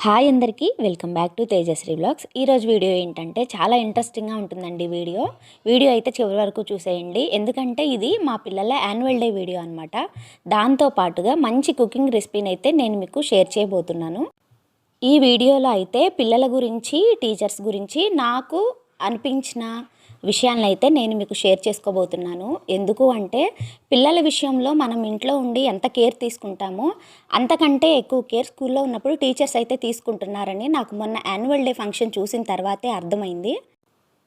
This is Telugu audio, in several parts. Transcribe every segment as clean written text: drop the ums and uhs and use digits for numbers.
హాయ్ అందరికీ welcome back to Tejasri vlogs. ఈరోజు వీడియో ఏంటంటే చాలా ఇంట్రెస్టింగ్గా ఉంటుందండి. వీడియో అయితే చివరి వరకు చూసేయండి. ఎందుకంటే ఇది మా పిల్లల యాన్యువల్ డే వీడియో అనమాట. దాంతో పాటుగా మంచి కుకింగ్ రెసిపీని అయితే నేను మీకు షేర్ చేయబోతున్నాను. ఈ వీడియోలో అయితే పిల్లల గురించి, టీచర్స్ గురించి నాకు అనిపించిన విషయాలను అయితే నేను మీకు షేర్ చేసుకోబోతున్నాను. ఎందుకు అంటే పిల్లల విషయంలో మనం ఇంట్లో ఉండి ఎంత కేర్ తీసుకుంటామో అంతకంటే ఎక్కువ కేర్ స్కూల్లో ఉన్నప్పుడు టీచర్స్ అయితే తీసుకుంటున్నారని నాకు మొన్న యాన్యువల్ డే ఫంక్షన్ చూసిన తర్వాతే అర్థమైంది.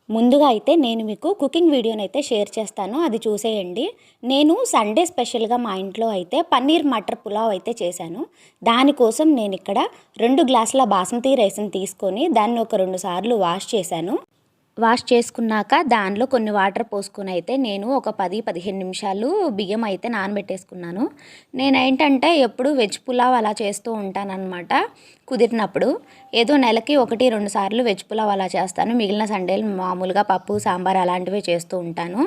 ముందుగా అయితే నేను మీకు కుకింగ్ వీడియోని అయితే షేర్ చేస్తాను, అది చూసేయండి. నేను సండే స్పెషల్గా మా ఇంట్లో అయితే పన్నీర్ మటర్ పులావ్ అయితే చేశాను. దానికోసం నేను ఇక్కడ 2 గ్లాసుల బాస్మతి రైస్ని తీసుకొని దాన్ని ఒక 2 సార్లు వాష్ చేశాను. వాష్ చేసుకున్నాక దానిలో కొన్ని వాటర్ పోసుకొని అయితే నేను ఒక 10-15 నిమిషాలు బియ్యం అయితే నానబెట్టేసుకున్నాను. నేనేంటంటే ఎప్పుడు వెజ్ పులావ్ అలా చేస్తూ ఉంటానన్నమాట. కుదిరినప్పుడు ఏదో నెలకి 1-2 సార్లు వెజ్ పులావ్ అలా చేస్తాను. మిగిలిన సండేలు మామూలుగా పప్పు, సాంబార్ అలాంటివి చేస్తూ ఉంటాను.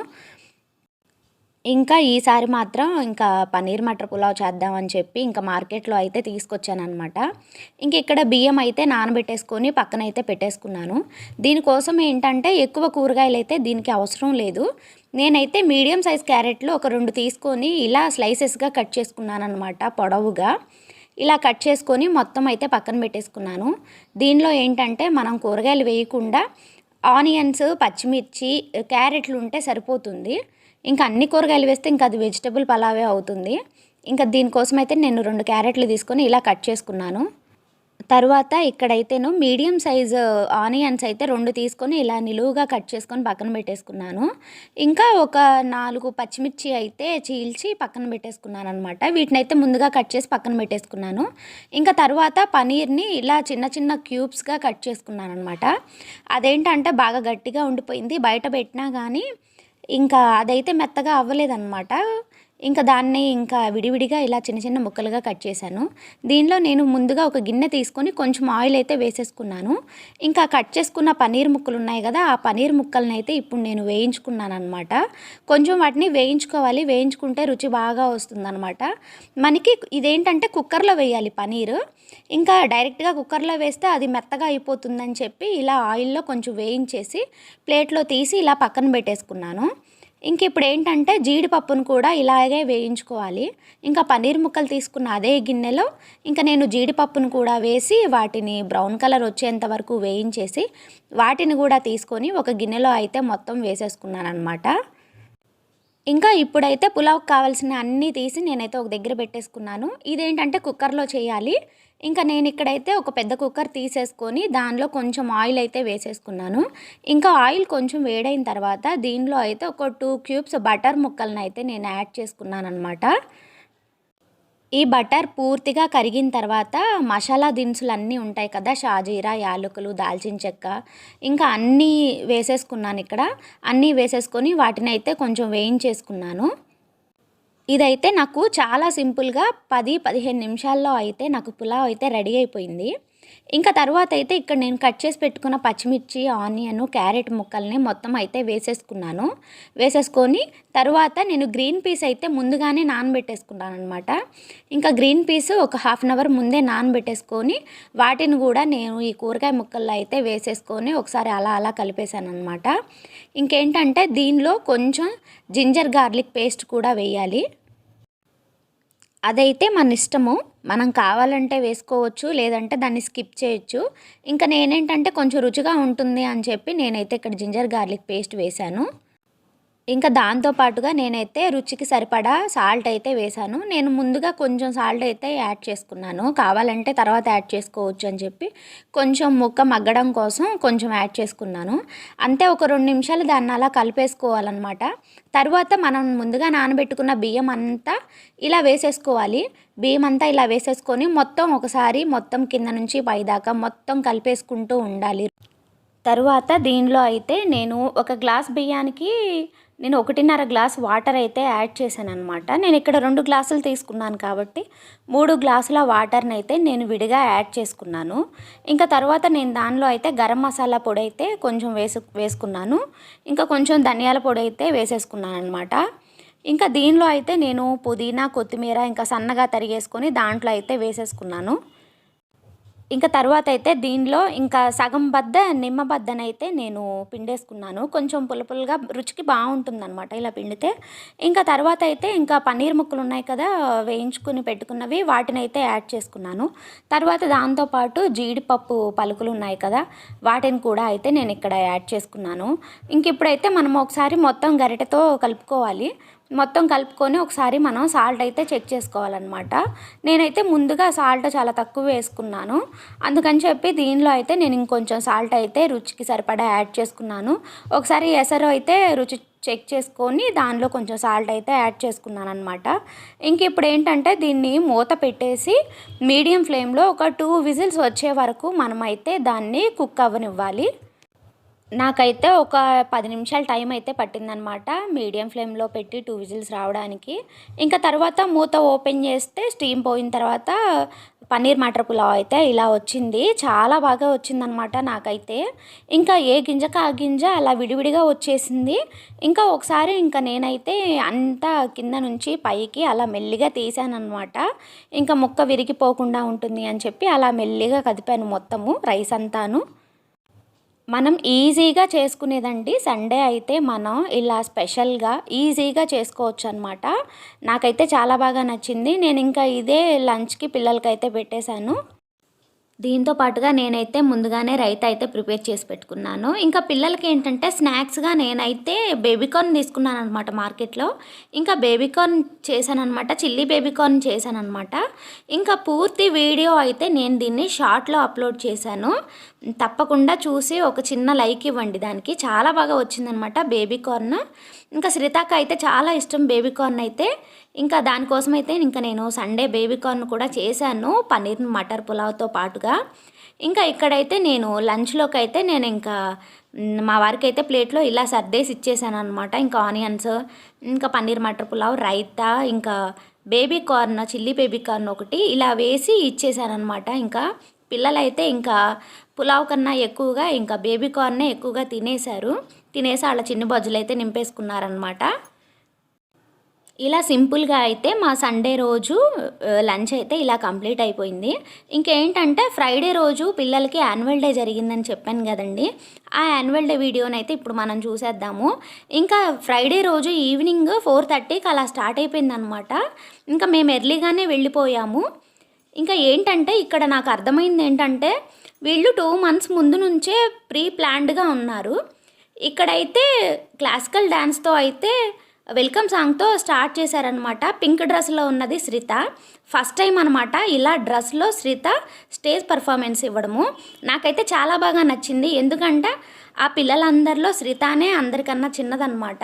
ఇంకా ఈసారి మాత్రం ఇంకా పన్నీర్ మటర్ పులావ్ చేద్దామని చెప్పి ఇంకా మార్కెట్లో అయితే తీసుకొచ్చానమాట. ఇంక ఇక్కడ బియ్యం అయితే నానబెట్టేసుకొని పక్కన అయితే పెట్టేసుకున్నాను. దీనికోసం ఏంటంటే ఎక్కువ కూరగాయలు అయితే దీనికి అవసరం లేదు. నేనైతే మీడియం సైజ్ క్యారెట్లు ఒక 2 తీసుకొని ఇలా స్లైసెస్గా కట్ చేసుకున్నాను అనమాట, పొడవుగా. ఇలా కట్ చేసుకొని మొత్తం అయితే పక్కన పెట్టేసుకున్నాను. దీనిలో ఏంటంటే మనం కూరగాయలు వేయకుండా ఆనియన్స్, పచ్చిమిర్చి, క్యారెట్లు ఉంటే సరిపోతుంది. ఇంకా అన్ని కూరగాయలు వేస్తే ఇంకా అది వెజిటబుల్ పలావే అవుతుంది. ఇంకా దీనికోసం అయితే నేను 2 క్యారెట్లు తీసుకొని ఇలా కట్ చేసుకున్నాను. తర్వాత ఇక్కడైతేను మీడియం సైజు ఆనియన్స్ అయితే 2 తీసుకొని ఇలా నిలువుగా కట్ చేసుకొని పక్కన పెట్టేసుకున్నాను. ఇంకా ఒక 4 పచ్చిమిర్చి అయితే చీల్చి పక్కన పెట్టేసుకున్నాను అనమాట. వీటినైతే ముందుగా కట్ చేసి పక్కన పెట్టేసుకున్నాను. ఇంకా తర్వాత పనీర్ని ఇలా చిన్న చిన్న క్యూబ్స్గా కట్ చేసుకున్నాను అనమాట. అదేంటంటే బాగా గట్టిగా ఉండిపోయింది, బయట పెట్టినా కానీ ఇంకా అదైతే మెత్తగా అవ్వలేదన్నమాట. ఇంకా దాన్ని ఇంకా విడివిడిగా ఇలా చిన్న చిన్న ముక్కలుగా కట్ చేశాను. దీనిలో నేను ముందుగా ఒక గిన్నె తీసుకొని కొంచెం ఆయిల్ అయితే వేసేసుకున్నాను. ఇంకా కట్ చేసుకున్న పన్నీర్ ముక్కలు ఉన్నాయి కదా, ఆ పన్నీర్ ముక్కలను అయితే ఇప్పుడు నేను వేయించుకున్నాను అనమాట. కొంచెం వాటిని వేయించుకోవాలి, వేయించుకుంటే రుచి బాగా వస్తుందన్నమాట. మనకి ఇదేంటంటే కుక్కర్లో వేయాలి పన్నీరు. ఇంకా డైరెక్ట్గా కుక్కర్లో వేస్తే అది మెత్తగా అయిపోతుందని చెప్పి ఇలా ఆయిల్లో కొంచెం వేయించేసి ప్లేట్లో తీసి ఇలా పక్కన పెట్టేసుకున్నాను. ఇంక ఇప్పుడు ఏంటంటే జీడిపప్పును కూడా ఇలాగే వేయించుకోవాలి. ఇంకా పన్నీర్ ముక్కలు తీసుకున్న అదే గిన్నెలో ఇంకా నేను జీడిపప్పును కూడా వేసి వాటిని బ్రౌన్ కలర్ వచ్చేంత వరకు వేయించేసి వాటిని కూడా తీసుకొని ఒక గిన్నెలో అయితే మొత్తం వేసేసుకున్నాను అనమాట. ఇంకా ఇప్పుడైతే పులావ్కి కావాల్సిన అన్నీ తీసి నేనైతే ఒక దగ్గర పెట్టేసుకున్నాను. ఇదేంటంటే కుక్కర్లో చేయాలి. ఇంకా నేను ఇక్కడైతే ఒక పెద్ద కుక్కర్ తీసేసుకొని దానిలో కొంచెం ఆయిల్ అయితే వేసేసుకున్నాను. ఇంకా ఆయిల్ కొంచెం వేడైన తర్వాత దీనిలో అయితే ఒక 2 క్యూబ్స్ బటర్ ముక్కలను అయితే నేను యాడ్ చేసుకున్నాను అనమాట. ఈ బటర్ పూర్తిగా కరిగిన తర్వాత మసాలా దినుసులు అన్నీ ఉంటాయి కదా, షాజీరా, యాలకులు, దాల్చిన చెక్క, ఇంకా అన్నీ వేసేసుకున్నాను ఇక్కడ. అన్నీ వేసేసుకొని వాటిని అయితే కొంచెం వేయించేసుకున్నాను. ఇదైతే నాకు చాలా సింపుల్గా 10-15 నిమిషాల్లో అయితే నాకు పులావ్ అయితే రెడీ అయిపోయింది. ఇంకా తర్వాత అయితే ఇక్కడ నేను కట్ చేసి పెట్టుకున్న పచ్చిమిర్చి, ఆనియన్, క్యారెట్ ముక్కల్ని మొత్తం అయితే వేసేసుకున్నాను. వేసేసుకొని తర్వాత నేను గ్రీన్ పీస్ అయితే ముందుగానే నానబెట్టేసుకున్నాను అనమాట. ఇంకా గ్రీన్ పీస్ ఒక హాఫ్ అన్ అవర్ ముందే నానబెట్టేసుకొని వాటిని కూడా నేను ఈ కూరగాయ ముక్కల్లో అయితే వేసేసుకొని ఒకసారి అలా అలా కలిపేశాను అనమాట. ఇంకేంటంటే దీనిలో కొంచెం జింజర్ గార్లిక్ పేస్ట్ కూడా వేయాలి. అదైతే మన ఇష్టము, మనం కావాలంటే వేసుకోవచ్చు, లేదంటే దాన్ని స్కిప్ చేయొచ్చు. ఇంకా నేనేంటంటే కొంచెం రుచిగా ఉంటుంది అని చెప్పి నేనైతే ఇక్కడ జింజర్ గార్లిక్ పేస్ట్ వేశాను. ఇంకా దాంతో పాటుగా నేనైతే రుచికి సరిపడా సాల్ట్ అయితే వేశాను. నేను ముందుగా కొంచెం సాల్ట్ అయితే యాడ్ చేసుకున్నాను, కావాలంటే తర్వాత యాడ్ చేసుకోవచ్చు అని చెప్పి కొంచెం ముక్క మగ్గడం కోసం కొంచెం యాడ్ చేసుకున్నాను. అంతే, ఒక 2 నిమిషాలు దాన్ని అలా కలిపేసుకోవాలన్నమాట. తర్వాత మనం ముందుగా నానబెట్టుకున్న బియ్యం అంతా ఇలా వేసేసుకోవాలి. బియ్యం అంతా ఇలా వేసేసుకొని మొత్తం ఒకసారి మొత్తం కింద నుంచి పైదాకా మొత్తం కలిపేసుకుంటూ ఉండాలి. తరువాత దీనిలో అయితే నేను ఒక గ్లాస్ బియ్యానికి నేను 1.5 గ్లాస్ వాటర్ అయితే యాడ్ చేశాను అనమాట. నేను ఇక్కడ 2 గ్లాసులు తీసుకున్నాను కాబట్టి 3 గ్లాసుల వాటర్ని అయితే నేను విడిగా యాడ్ చేసుకున్నాను. ఇంకా తర్వాత నేను దానిలో అయితే గరం మసాలా పొడి అయితే కొంచెం వేసుకున్నాను. ఇంకా కొంచెం ధనియాల పొడి అయితే వేసేసుకున్నాను అనమాట. ఇంకా దీనిలో అయితే నేను పుదీనా, కొత్తిమీర ఇంకా సన్నగా తరిగేసుకొని దాంట్లో అయితే వేసేసుకున్నాను. ఇంకా తర్వాత అయితే దీనిలో ఇంకా సగం బద్ద నిమ్మ బద్దనైతే నేను పిండేసుకున్నాను. కొంచెం పులుపులుగా రుచికి బాగుంటుందన్నమాట ఇలా పిండితే. ఇంకా తర్వాత అయితే ఇంకా పన్నీర్ ముక్కలు ఉన్నాయి కదా, వేయించుకుని పెట్టుకున్నవి, వాటినైతే యాడ్ చేసుకున్నాను. తర్వాత దాంతోపాటు జీడిపప్పు పలుకులు ఉన్నాయి కదా, వాటిని కూడా అయితే నేను ఇక్కడ యాడ్ చేసుకున్నాను. ఇంక ఇప్పుడైతే మనం ఒకసారి మొత్తం గరిటెతో కలుపుకోవాలి. మొత్తం కలుపుకొని ఒకసారి మనం సాల్ట్ అయితే చెక్ చేసుకోవాలన్నమాట. నేనైతే ముందుగా సాల్ట్ చాలా తక్కువ వేసుకున్నాను, అందుకని చెప్పి దీనిలో అయితే నేను ఇంకొంచెం సాల్ట్ అయితే రుచికి సరిపడా యాడ్ చేసుకున్నాను. ఒకసారి ఎసరు అయితే రుచి చెక్ చేసుకొని దానిలో కొంచెం సాల్ట్ అయితే యాడ్ చేసుకున్నాను అనమాట. ఇంక ఇప్పుడు ఏంటంటే దీన్ని మూత పెట్టేసి మీడియం ఫ్లేమ్లో ఒక 2 విజిల్స్ వచ్చే వరకు మనమైతే దాన్ని కుక్ అవ్వనివ్వాలి. నాకైతే ఒక 10 నిమిషాల టైం అయితే పట్టిందనమాట మీడియం ఫ్లేమ్లో పెట్టి 2 విజిల్స్ రావడానికి. ఇంకా తర్వాత మూత ఓపెన్ చేస్తే స్టీమ్ పోయిన తర్వాత పన్నీర్ మటర్ పులావ్ అయితే ఇలా వచ్చింది. చాలా బాగా వచ్చిందనమాట నాకైతే. ఇంకా ఏ గింజకు ఆ గింజ అలా విడివిడిగా వచ్చేసింది. ఇంకా ఒకసారి ఇంకా నేనైతే అంతా కింద నుంచి పైకి అలా మెల్లిగా తీసానమాట. ఇంకా ముక్క విరిగిపోకుండా ఉంటుంది అని చెప్పి అలా మెల్లిగా కదిపాను మొత్తము రైస్ అంతాను. మనం ఈజీగా చేసుకునేదండి. సండే అయితే మనం ఇలా స్పెషల్గా ఈజీగా చేసుకోవచ్చు అనమాట. నాకైతే చాలా బాగా నచ్చింది. నేను ఇంకా ఇదే లంచ్కి పిల్లలకైతే పెట్టేశాను. దీంతో పాటుగా నేనైతే ముందుగానే రైతా అయితే ప్రిపేర్ చేసి పెట్టుకున్నాను. ఇంకా పిల్లలకి ఏంటంటే స్నాక్స్గా నేనైతే బేబీకార్న్ తీసుకున్నాను అనమాట మార్కెట్లో. ఇంకా బేబీకార్న్ చేశానమాట, చిల్లీ బేబీకార్న్ చేశానమాట. ఇంకా పూర్తి వీడియో అయితే నేను దీన్ని షార్ట్లో అప్లోడ్ చేశాను. తప్పకుండా చూసి ఒక చిన్న లైక్ ఇవ్వండి. దానికి చాలా బాగా వచ్చిందనమాట బేబీకార్న్. ఇంకా శ్రితాక అయితే చాలా ఇష్టం బేబీకార్న్ అయితే. ఇంకా దానికోసం అయితే ఇంకా నేను సండే బేబీకార్న్ కూడా చేశాను పన్నీర్ మటర్ పులావ్తో పాటుగా. ఇంకా ఇక్కడైతే నేను లంచ్లోకి అయితే నేను ఇంకా మా వారికి అయితే ప్లేట్లో ఇలా సర్దేసి ఇచ్చేసాను అనమాట. ఇంకా ఆనియన్స్, ఇంకా పన్నీర్ మటర్ పులావ్, రైతా, ఇంకా బేబీకార్న్, చిల్లీ బేబీకార్న్ ఒకటి ఇలా వేసి ఇచ్చేసాను అనమాట. ఇంకా పిల్లలైతే ఇంకా పులావ్ కన్నా ఎక్కువగా ఇంకా బేబీకార్నే ఎక్కువగా తినేసి వాళ్ళ చిన్న బొజ్జులు అయితే నింపేసుకున్నారనమాట. ఇలా సింపుల్గా అయితే మా సండే రోజు లంచ్ అయితే ఇలా కంప్లీట్ అయిపోయింది. ఇంకేంటంటే ఫ్రైడే రోజు పిల్లలకి యాన్యువల్ డే జరిగిందని చెప్పాను కదండి. ఆ యాన్యువల్ డే వీడియోనైతే ఇప్పుడు మనం చూసేద్దాము. ఇంకా ఫ్రైడే రోజు ఈవినింగ్ 4:30కి అలా స్టార్ట్ అయిపోయిందనమాట. ఇంకా మేము ఎర్లీగానే వెళ్ళిపోయాము. ఇంకా ఏంటంటే ఇక్కడ నాకు అర్థమైంది ఏంటంటే వీళ్ళు 2 మంత్స్ ముందు నుంచే ప్రీ ప్లాన్డ్గా ఉన్నారు. ఇక్కడైతే క్లాసికల్ డ్యాన్స్తో అయితే వెల్కమ్ సాంగ్తో స్టార్ట్ చేశారనమాట. పింక్ డ్రెస్లో ఉన్నది శ్రిత. ఫస్ట్ టైం అనమాట ఇలా డ్రెస్లో శ్రిత స్టేజ్ పర్ఫార్మెన్స్ ఇవ్వడము. నాకైతే చాలా బాగా నచ్చింది. ఎందుకంటే ఆ పిల్లలందరిలో శ్రితానే అందరికన్నా చిన్నదనమాట.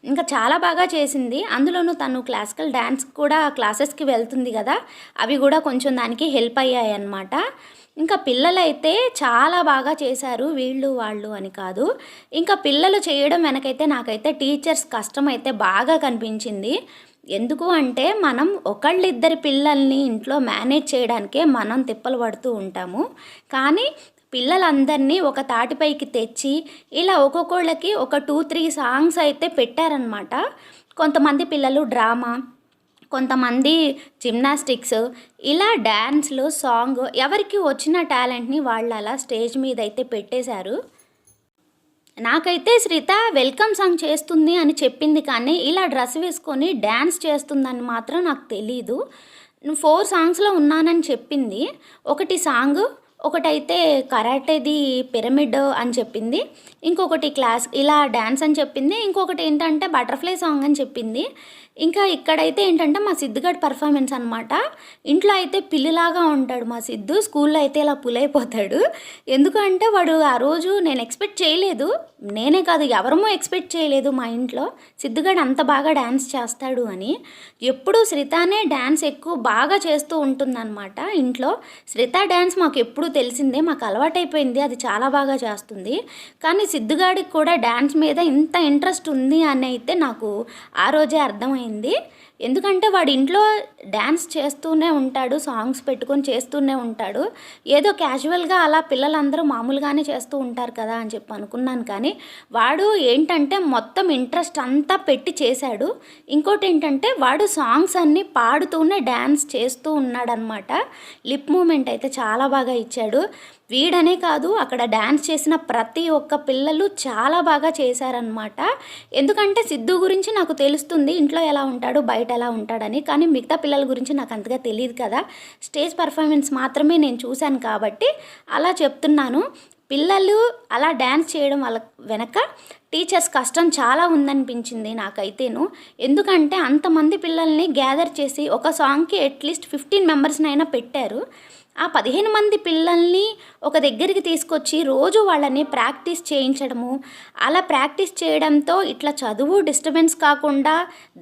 ఇంకా చాలా బాగా చేసింది. అందులోనూ తను క్లాసికల్ డ్యాన్స్ కూడా క్లాసెస్కి వెళ్తుంది కదా, అవి కూడా కొంచెం దానికి హెల్ప్ అయ్యాయి అన్నమాట. ఇంకా పిల్లలైతే చాలా బాగా చేశారు, వీళ్ళు వాళ్ళు అని కాదు. ఇంకా పిల్లలు చేయడం వెనకైతే నాకైతే టీచర్స్ కష్టం అయితే బాగా కనిపించింది. ఎందుకు అంటే మనం ఒకళ్ళిద్దరి పిల్లల్ని ఇంట్లో మేనేజ్ చేయడానికే మనం తిప్పలు పడుతూ ఉంటాము. కానీ పిల్లలందరినీ ఒక తాటిపైకి తెచ్చి ఇలా ఒక్కొక్కళ్ళకి ఒక 2-3 సాంగ్స్ అయితే పెట్టారనమాట. కొంతమంది పిల్లలు డ్రామా, కొంతమంది జిమ్నాస్టిక్స్, ఇలా డ్యాన్స్లు, సాంగ్, ఎవరికి వచ్చిన టాలెంట్ని వాళ్ళు అలా స్టేజ్ మీద అయితే పెట్టేశారు. నాకైతే శ్రిత వెల్కమ్ సాంగ్ చేస్తుంది అని చెప్పింది, కానీ ఇలా డ్రెస్ వేసుకొని డ్యాన్స్ చేస్తుందని మాత్రం నాకు తెలీదు. 4 సాంగ్స్లో ఉన్నానని చెప్పింది. ఒకటి సాంగ్, ఒకటైతే కరాటేది పిరమిడ్ అని చెప్పింది, ఇంకొకటి క్లాస్ ఇలా డ్యాన్స్ అని చెప్పింది, ఇంకొకటి ఏంటంటే బటర్ఫ్లై సాంగ్ అని చెప్పింది. ఇంకా ఇక్కడైతే ఏంటంటే మా సిద్ధుగాడి పర్ఫార్మెన్స్ అనమాట. ఇంట్లో అయితే పిల్లిలాగా ఉంటాడు మా సిద్ధు, స్కూల్లో అయితే ఇలా పులైపోతాడు. ఎందుకంటే వాడు ఆ రోజు నేను ఎక్స్పెక్ట్ చేయలేదు, నేనే కాదు ఎవరమో ఎక్స్పెక్ట్ చేయలేదు మా ఇంట్లో సిద్ధుగాడు అంత బాగా డ్యాన్స్ చేస్తాడు అని. ఎప్పుడు శ్రితానే డ్యాన్స్ ఎక్కువ బాగా చేస్తూ ఉంటుందన్నమాట ఇంట్లో. శ్రిత డ్యాన్స్ మాకు ఎప్పుడు తెలిసిందే, మాకు అలవాటైపోయింది, అది చాలా బాగా చేస్తుంది. కానీ సిద్ధుగాడికి కూడా డ్యాన్స్ మీద ఇంత ఇంట్రెస్ట్ ఉంది అని అయితే నాకు ఆ రోజే అర్థమైంది. ఎందుకంటే వాడు ఇంట్లో డ్యాన్స్ చేస్తూనే ఉంటాడు, సాంగ్స్ పెట్టుకొని చేస్తూనే ఉంటాడు. ఏదో క్యాజువల్గా అలా పిల్లలందరూ మామూలుగానే చేస్తూ ఉంటారు కదా అని చెప్పి అనుకున్నాను. కానీ వాడు ఏంటంటే మొత్తం ఇంట్రెస్ట్ అంతా పెట్టి చేశాడు. ఇంకోటి ఏంటంటే వాడు సాంగ్స్ అన్నీ పాడుతూనే డ్యాన్స్ చేస్తూ ఉన్నాడనమాట. లిప్ మూమెంట్ అయితే చాలా బాగా ఇచ్చాడు. వీడనే కాదు, అక్కడ డ్యాన్స్ చేసిన ప్రతి ఒక్క పిల్లలు చాలా బాగా చేశారనమాట. ఎందుకంటే సిద్ధు గురించి నాకు తెలుస్తుంది, ఇంట్లో ఎలా ఉంటాడు బయట ఎలా ఉంటాడని. కానీ మిగతా పిల్లల గురించి నాకు అంతగా తెలియదు కదా. స్టేజ్ పర్ఫార్మెన్స్ మాత్రమే నేను చూశాను కాబట్టి అలా చెప్తున్నాను. పిల్లలు అలా డ్యాన్స్ చేయడం వాళ్ళ వెనక టీచర్స్ కష్టం చాలా ఉందనిపించింది నాకైతేను. ఎందుకంటే అంతమంది పిల్లల్ని గ్యాదర్ చేసి ఒక సాంగ్కి అట్లీస్ట్ 15 మెంబర్స్నైనా పెట్టారు. ఆ 15 మంది పిల్లల్ని ఒక దగ్గరికి తీసుకొచ్చి రోజు వాళ్ళని ప్రాక్టీస్ చేయించడము, అలా ప్రాక్టీస్ చేయడంతో ఇట్లా చదువు డిస్టర్బెన్స్ కాకుండా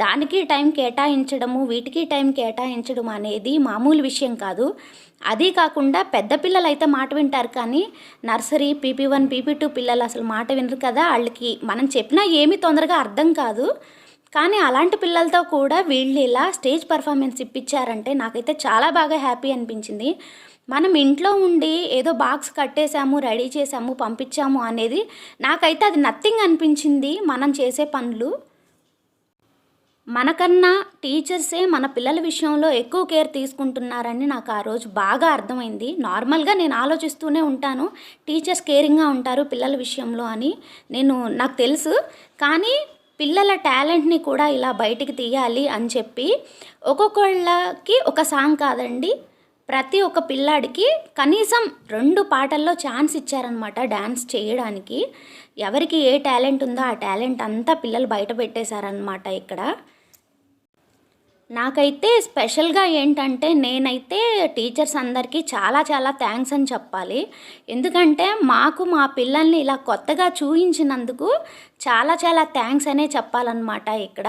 దానికి టైం కేటాయించడము, వీటికి టైం కేటాయించడం అనేది మామూలు విషయం కాదు. అది కాకుండా పెద్ద పిల్లలు అయితే మాట వింటారు, కానీ నర్సరీ PP1 PP2 పిల్లలు అసలు మాట వినరు కదా. వాళ్ళకి మనం చెప్పినా ఏమీ తొందరగా అర్థం కాదు. కానీ అలాంటి పిల్లలతో కూడా వీళ్ళు ఇలా స్టేజ్ పర్ఫార్మెన్స్ ఇప్పించారంటే నాకైతే చాలా బాగా హ్యాపీ అనిపించింది. మనం ఇంట్లో ఉండి ఏదో బాక్స్ కట్టేసాము, రెడీ చేసాము, పంపించాము అనేది నాకైతే అది నథింగ్ అనిపించింది. మనం చేసే పనులు మనకన్నా టీచర్సే మన పిల్లల విషయంలో ఎక్కువ కేర్ తీసుకుంటున్నారని నాకు ఆ రోజు బాగా అర్థమైంది. నార్మల్గా నేను ఆలోచిస్తూనే ఉంటాను, టీచర్స్ కేరింగ్గా ఉంటారు పిల్లల విషయంలో అని నాకు తెలుసు. కానీ పిల్లల టాలెంట్ని కూడా ఇలా బయటికి తీయాలి అని చెప్పి ఒక్కొక్కళ్ళకి ఒక సాంగ్ కాదండి, ప్రతి ఒక్క పిల్లాడికి కనీసం 2 పాటల్లో ఛాన్స్ ఇచ్చారనమాట డ్యాన్స్ చేయడానికి. ఎవరికి ఏ టాలెంట్ ఉందో ఆ టాలెంట్ అంతా పిల్లలు బయట పెట్టేశారనమాట ఇక్కడ. నాకైతే స్పెషల్గా ఏంటంటే నేనైతే టీచర్స్ అందరికీ చాలా చాలా థ్యాంక్స్ అని చెప్పాలి. ఎందుకంటే మాకు మా పిల్లల్ని ఇలా కొత్తగా చూయించినందుకు చాలా చాలా థ్యాంక్స్ అనే చెప్పాలన్నమాట ఇక్కడ.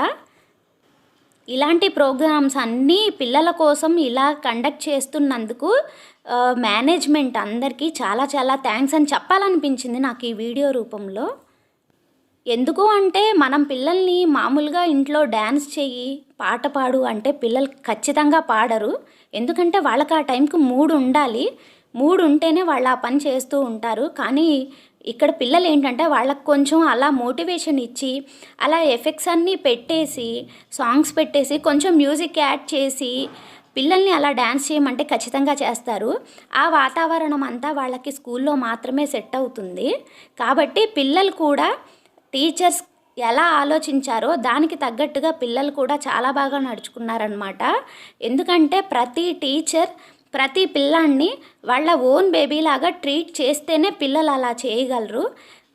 ఇలాంటి ప్రోగ్రామ్స్ అన్నీ పిల్లల కోసం ఇలా కండక్ట్ చేస్తున్నందుకు మేనేజ్మెంట్ అందరికీ చాలా చాలా థ్యాంక్స్ అని చెప్పాలనిపించింది నాకు ఈ వీడియో రూపంలో. ఎందుకు అంటే మనం పిల్లల్ని మామూలుగా ఇంట్లో డ్యాన్స్ చెయ్యి, పాట పాడు అంటే పిల్లలు ఖచ్చితంగా పాడరు. ఎందుకంటే వాళ్ళకి ఆ టైంకి మూడ్ ఉండాలి. మూడ్ ఉంటేనే వాళ్ళు ఆ పని చేస్తూ ఉంటారు. కానీ ఇక్కడ పిల్లలు ఏంటంటే వాళ్ళకి కొంచెం అలా మోటివేషన్ ఇచ్చి, అలా ఎఫెక్ట్స్ అన్నీ పెట్టేసి, సాంగ్స్ పెట్టేసి, కొంచెం మ్యూజిక్ యాడ్ చేసి పిల్లల్ని అలా డ్యాన్స్ చేయమంటే ఖచ్చితంగా చేస్తారు. ఆ వాతావరణం అంతా వాళ్ళకి స్కూల్లో మాత్రమే సెట్ అవుతుంది. కాబట్టి పిల్లలు కూడా టీచర్స్ ఎలా ఆలోచించారో దానికి తగ్గట్టుగా పిల్లలు కూడా చాలా బాగా నడుచుకున్నారనమాట. ఎందుకంటే ప్రతి టీచర్ ప్రతి పిల్లాన్ని వాళ్ళ ఓన్ బేబీలాగా ట్రీట్ చేస్తేనే పిల్లలు అలా చేయగలరు.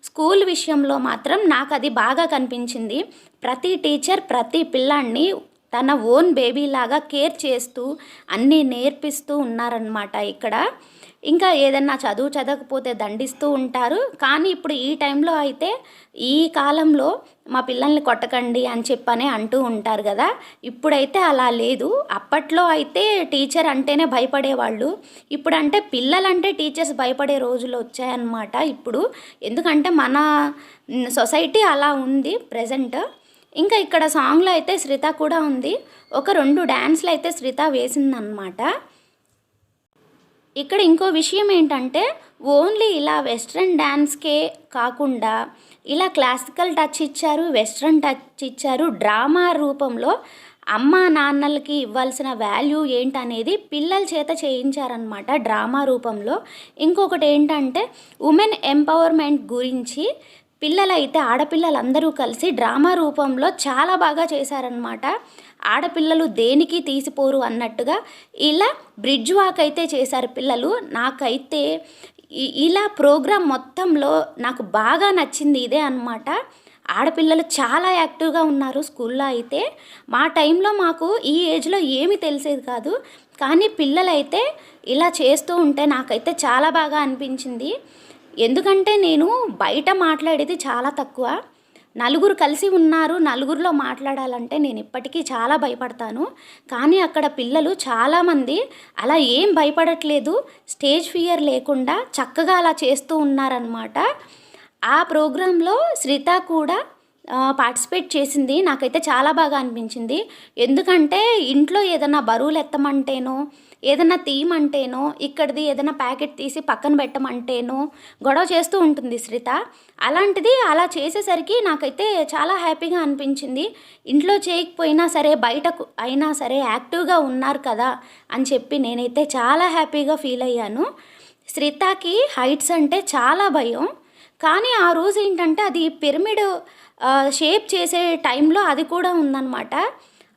స్కూల్ విషయంలో మాత్రం నాకు అది బాగా కనిపించింది. ప్రతి టీచర్ ప్రతి పిల్లాన్ని తన ఓన్ బేబీలాగా కేర్ చేస్తూ అన్నీ నేర్పిస్తూ ఉన్నారనమాట ఇక్కడ. ఇంకా ఏదన్నా చదవకపోతే దండిస్తూ ఉంటారు. కానీ ఇప్పుడు ఈ టైంలో అయితే ఈ కాలంలో మా పిల్లల్ని కొట్టకండి అని చెప్పనే అంటూ ఉంటారు కదా. ఇప్పుడైతే అలా లేదు. అప్పట్లో అయితే టీచర్ అంటేనే భయపడేవాళ్ళు. ఇప్పుడంటే పిల్లలంటే టీచర్స్ భయపడే రోజులు వచ్చాయన్నమాట ఇప్పుడు. ఎందుకంటే మన సొసైటీ అలా ఉంది ప్రెజెంట్. ఇంకా ఇక్కడ సాంగ్లో అయితే శ్రిత కూడా ఉంది. ఒక 2 డ్యాన్స్లు అయితే శ్రిత వేసిందనమాట. ఇక్కడ ఇంకో విషయం ఏంటంటే ఓన్లీ ఇలా వెస్ట్రన్ డ్యాన్స్కే కాకుండా ఇలా క్లాసికల్ టచ్ ఇచ్చారు, వెస్ట్రన్ టచ్ ఇచ్చారు. డ్రామా రూపంలో అమ్మా నాన్నలకి ఇవ్వాల్సిన వాల్యూ ఏంటనేది పిల్లల చేత చేయించారనమాట డ్రామా రూపంలో. ఇంకొకటి ఏంటంటే ఉమెన్ ఎంపవర్మెంట్ గురించి పిల్లలైతే ఆడపిల్లలందరూ కలిసి డ్రామా రూపంలో చాలా బాగా చేశారనమాట. ఆడపిల్లలు దేనికి తీసిపోరు అన్నట్టుగా ఇలా బ్రిడ్జ్ వాక్ అయితే చేశారు పిల్లలు. నాకైతే ఇలా ప్రోగ్రాం మొత్తంలో నాకు బాగా నచ్చింది ఇదే అన్నమాట. ఆడపిల్లలు చాలా యాక్టివ్గా ఉన్నారు స్కూల్లో అయితే. మా టైంలో మాకు ఈ ఏజ్లో ఏమీ తెలిసేది కాదు, కానీ పిల్లలైతే ఇలా చేస్తూ ఉంటే నాకైతే చాలా బాగా అనిపించింది. ఎందుకంటే నేను బయట మాట్లాడేది చాలా తక్కువ. నలుగురు కలిసి ఉన్నారు, నలుగురిలో మాట్లాడాలంటే నేను ఇప్పటికీ చాలా భయపడతాను. కానీ అక్కడ పిల్లలు చాలామంది అలా ఏం భయపడట్లేదు, స్టేజ్ ఫియర్ లేకుండా చక్కగా అలా చేస్తూ ఉన్నారనమాట. ఆ ప్రోగ్రాంలో శ్రిత కూడా పార్టిసిపేట్ చేసింది. నాకైతే చాలా బాగా అనిపించింది. ఎందుకంటే ఇంట్లో ఏదైనా బరువులు ఎత్తమంటేనో, ఏదైనా తీయమంటేనో, ఇక్కడిది ఏదైనా ప్యాకెట్ తీసి పక్కన పెట్టమంటేనో గొడవ చేస్తూ ఉంటుంది శ్రిత. అలాంటిది అలా చేసేసరికి నాకైతే చాలా హ్యాపీగా అనిపించింది. ఇంట్లో చేయకపోయినా సరే బయటకు అయినా సరే యాక్టివ్గా ఉన్నారు కదా అని చెప్పి నేనైతే చాలా హ్యాపీగా ఫీల్ అయ్యాను. శ్రితకి హైట్స్ అంటే చాలా భయం. కానీ ఆ రోజు ఏంటంటే అది పిరమిడ్ షేప్ చేసే టైంలో అది కూడా ఉందన్నమాట.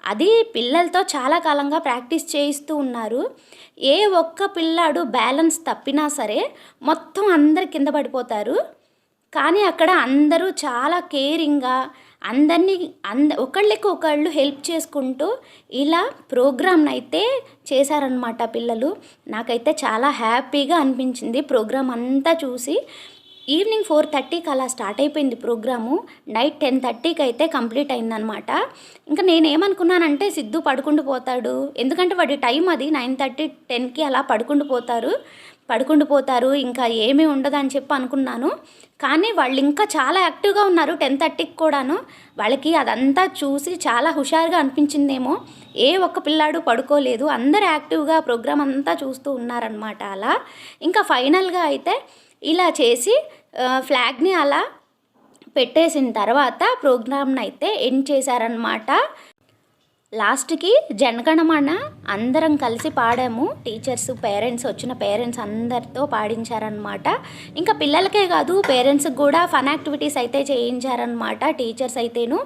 అది పిల్లలతో చాలా కాలంగా ప్రాక్టీస్ చేయిస్తూ ఉన్నారు. ఏ ఒక్క పిల్లాడు బ్యాలెన్స్ తప్పినా సరే మొత్తం అందరు కింద పడిపోతారు. కానీ అక్కడ అందరూ చాలా కేరింగ్గా అందరినీ ఒకళ్ళకి ఒకళ్ళు హెల్ప్ చేసుకుంటూ ఇలా ప్రోగ్రామ్ని అయితే చేశారనమాట పిల్లలు. నాకైతే చాలా హ్యాపీగా అనిపించింది ప్రోగ్రామ్ అంతా చూసి. ఈవినింగ్ 4:30కి అలా స్టార్ట్ అయిపోయింది ప్రోగ్రాము. నైట్ 10:30కి అయితే కంప్లీట్ అయిందనమాట. ఇంకా నేనేమనుకున్నానంటే సిద్ధు పడుకుంటూ పోతాడు, ఎందుకంటే వాడి టైం అది 9:30 10కి అలా పడుకుంటూ పోతారు ఇంకా ఏమీ ఉండదని చెప్పి అనుకున్నాను. కానీ వాళ్ళు ఇంకా చాలా యాక్టివ్గా ఉన్నారు 10:30కి కూడాను. వాళ్ళకి అదంతా చూసి చాలా హుషారుగా అనిపించిందేమో. ఏ ఒక్క పిల్లాడు పడుకోలేదు, అందరు యాక్టివ్గా ప్రోగ్రామ్ అంతా చూస్తూ ఉన్నారనమాట. అలా ఇంకా ఫైనల్గా అయితే ఇలా చేసి ఫ్లాగ్ని అలా పెట్టేసిన తర్వాత ప్రోగ్రామ్ని అయితే ఎండ్ చేశారనమాట. లాస్ట్కి జనగణమన అందరం కలిసి పాడాము. టీచర్స్, వచ్చిన పేరెంట్స్ అందరితో పాడించారనమాట. ఇంకా పిల్లలకే కాదు పేరెంట్స్కి కూడా ఫన్ యాక్టివిటీస్ అయితే చేయించారనమాట టీచర్స్ అయితేను.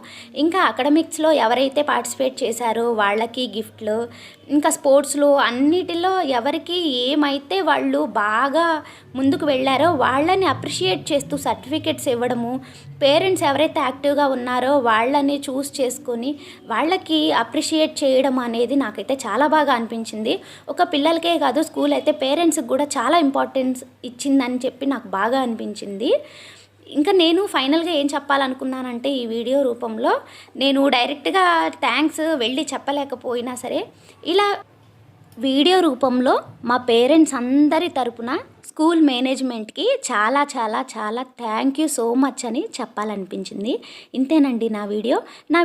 ఇంకా అకాడమిక్స్లో ఎవరైతే పార్టిసిపేట్ చేశారో వాళ్ళకి గిఫ్ట్లు, ఇంకా స్పోర్ట్స్లో అన్నిటిలో ఎవరికి ఏమైతే వాళ్ళు బాగా ముందుకు వెళ్ళారో వాళ్ళని అప్రిషియేట్ చేస్తూ సర్టిఫికెట్స్ ఇవ్వడము, పేరెంట్స్ ఎవరైతే యాక్టివ్గా ఉన్నారో వాళ్ళని చూస్ చేసుకొని వాళ్ళకి అప్రిషియేట్ చేయడం అనేది నాకైతే చాలా బాగా అనిపించింది. ఒక పిల్లలకే కాదు స్కూల్ అయితే పేరెంట్స్కి కూడా చాలా ఇంపార్టెన్స్ ఇచ్చిందని చెప్పి నాకు బాగా అనిపించింది. ఇంకా నేను ఫైనల్గా ఏం చెప్పాలనుకున్నానంటే ఈ వీడియో రూపంలో నేను డైరెక్ట్గా థ్యాంక్స్ వెళ్ళి చెప్పలేకపోయినా సరే ఇలా వీడియో రూపంలో మా పేరెంట్స్ అందరి తరపున స్కూల్ మేనేజ్మెంట్కి చాలా చాలా చాలా థ్యాంక్ యూ సో మచ్ అని చెప్పాలనిపించింది. ఇంతేనండి నా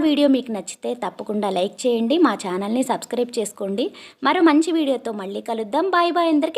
వీడియో మీకు నచ్చితే తప్పకుండా లైక్ చేయండి, మా ఛానల్ని సబ్స్క్రైబ్ చేసుకోండి. మరో మంచి వీడియోతో మళ్ళీ కలుద్దాం. బాయ్ బాయ్ అందరికీ.